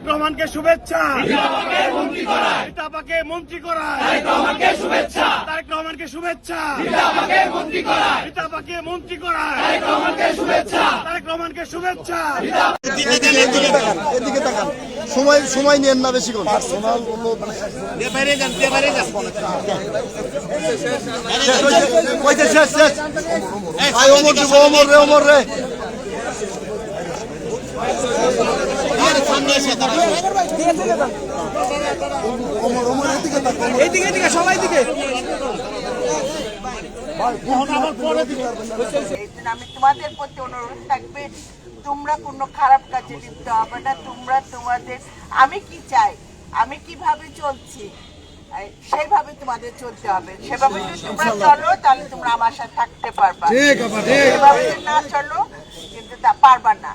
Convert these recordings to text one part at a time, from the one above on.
রহমানকে শুভেচ্ছা। আমাকে মন্ত্রী করায় শুভেচ্ছা। তারেক রহমানকে শুভেচ্ছা। আমাকে মন্ত্রী করায় শুভেচ্ছা। তারেক রহমানকে শুভেচ্ছা। এদিকে তাকান, সময় নিয়েন না বেশি কোন ওমর রে এইদিকে সবাই দিকে আমি তোমাদের প্রতি অনুরোধ থাকবে, তোমরা কোনো খারাপ কাজে লিপ্ত হবে না। তোমরা তোমাদের আমি কি চাই, আমি কিভাবে চলছি সেইভাবে তোমাদের চলতে হবে। সেভাবে যদি তোমরা চলো তাহলে তোমরা আমার সাথে থাকতে পারবা। সেভাবে না চলো কিন্তু তা পারবা না।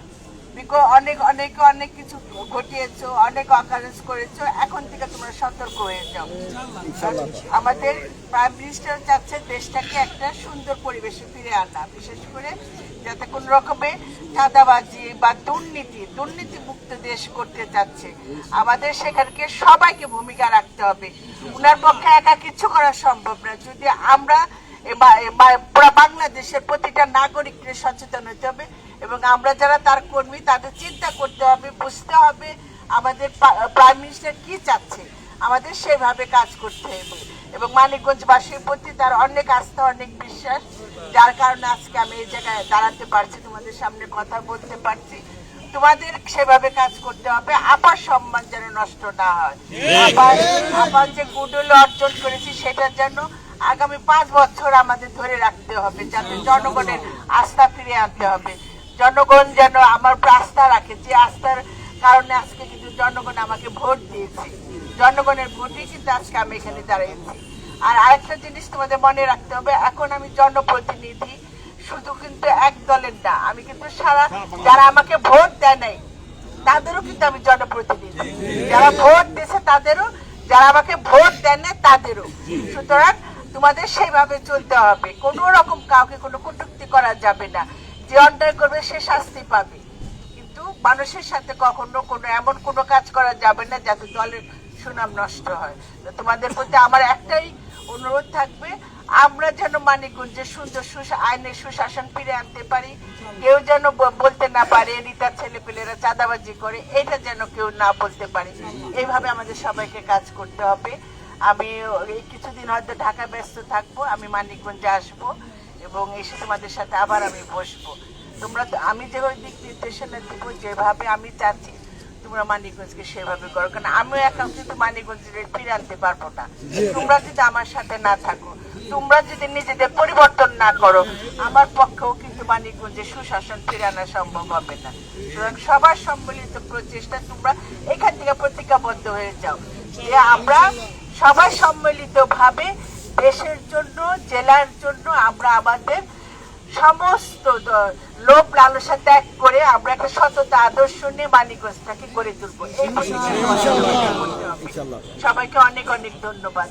অনেক কিছু ঘটিয়েছো, অনেক অকারেন্স করেছো। এখন থেকে তোমরা সতর্ক হয়ে যাও। আমাদের প্রাইম মিনিস্টার চাচ্ছে দেশটাকে একটা সুন্দর পরিবেশে ফিরে আনা, বিশেষ করে যাতে কোন রকমের চাঁদাবাজি বা দুর্নীতি মুক্ত দেশ করতে চাচ্ছে। আমাদের সেখানকে সবাইকে ভূমিকা রাখতে হবে। উনার পক্ষে একা কিছু করা সম্ভব না। যদি আমরা পুরো বাংলাদেশের প্রতিটা নাগরিককে সচেতন হতে হবে এবং আমরা যারা তার কর্মী তাদের চিন্তা করতে হবে, বুঝতে হবে আমাদের প্রাইম মিনিস্টার কি চাচ্ছে, আমাদের সেভাবে কাজ করতে হবে। এবং মানিকগঞ্জবাসীর প্রতি তার অনেক আস্থা, অনেক বিশ্বাস, যার কারণে আজকে আমি এই জায়গায় দাঁড়াতে পারছি, তোমাদের সামনে কথা বলতে পারছি। তোমাদের সেভাবে কাজ করতে হবে, আপার সম্মান যেন নষ্ট না হয়। আবার যে গুডউইল অর্জন করেছি সেটা যেন আগামী 5 বছর আমাদের ধরে রাখতে হবে, যাতে জনগণের আস্থা ফিরে আনতে হবে। জনগণ যেন আমার উপর আস্থা রাখে, যে আস্থার কারণে আজকে কিন্তু জনগণ আমাকে ভোট দিয়েছে। জনগণের ভোটে কিন্তু আজকে আমি এখানে দাঁড়িয়েছি। আর আরেকটা জিনিস তোমাদের মনে রাখতে হবে, এখন আমি জনপ্রতিনিধি, শুধু কিন্তু এক দলের না, আমি কিন্তু সারা যারা আমাকে ভোট দেয় নাই তাদেরও কিন্তু আমি জনপ্রতিনিধি। যারা ভোট দিয়েছে তাদেরও, যারা আমাকে ভোট দেন না তাদেরও। সুতরাং তোমাদের সেইভাবে চলতে হবে। কোনো রকম কাউকে কোনো কটূক্তি করা যাবে না। যে অন্যায় করবে সে শাস্তি পাবে, কিন্তু মানুষের সাথে কখনো এমন কোনো কাজ করা যাবে না যাতে দলের সুনাম নষ্ট হয়। তো তোমাদের প্রতি আমার একটাই অনুরোধ থাকবে, আমরা যেন মানিকগঞ্জে সুন্দর আইনের সুশাসন ফিরে আনতে পারি। কেউ যেন বলতে না পারে রিতার ছেলেপেলেরা চাঁদাবাজি করে, এটা যেন কেউ না বলতে পারে। এইভাবে আমাদের সবাইকে কাজ করতে হবে। আমি এই কিছুদিন হয়তো ঢাকা ব্যস্ত থাকবো, আমি মানিকগঞ্জে আসবো এবং এসে তোমাদের সাথে আবার আমি বসবো। তোমরা আমি যেভাবে দিক নির্দেশনা দিব, যেভাবে আমি চাচ্ছি তোমরা মানিকগঞ্জকে সেভাবে করো, কারণ আমিও একা কিন্তু মানিকগঞ্জের ফিরে আনতে পারবো না। তোমরা যদি আমার সাথে না থাকো, তোমরা যদি নিজেদের পরিবর্তন না করো, আমার পক্ষেও কিন্তু মানিকগঞ্জে সুশাসন ফিরে আনা সম্ভব হবে না। সুতরাং সবার সম্মিলিত প্রচেষ্টা, তোমরা এখান থেকে প্রতিজ্ঞাবদ্ধ হয়ে যাও যে আমরা সবাই সম্মিলিত ভাবে দেশের জন্য, জেলার জন্য আমরা আমাদের সমস্ত লোভ লালসা ত্যাগ করে আমরা একটা সততা আদর্শ নিয়ে মানিকগঞ্জটাকে গড়ে তুলবো। এই সবাইকে অনেক অনেক ধন্যবাদ।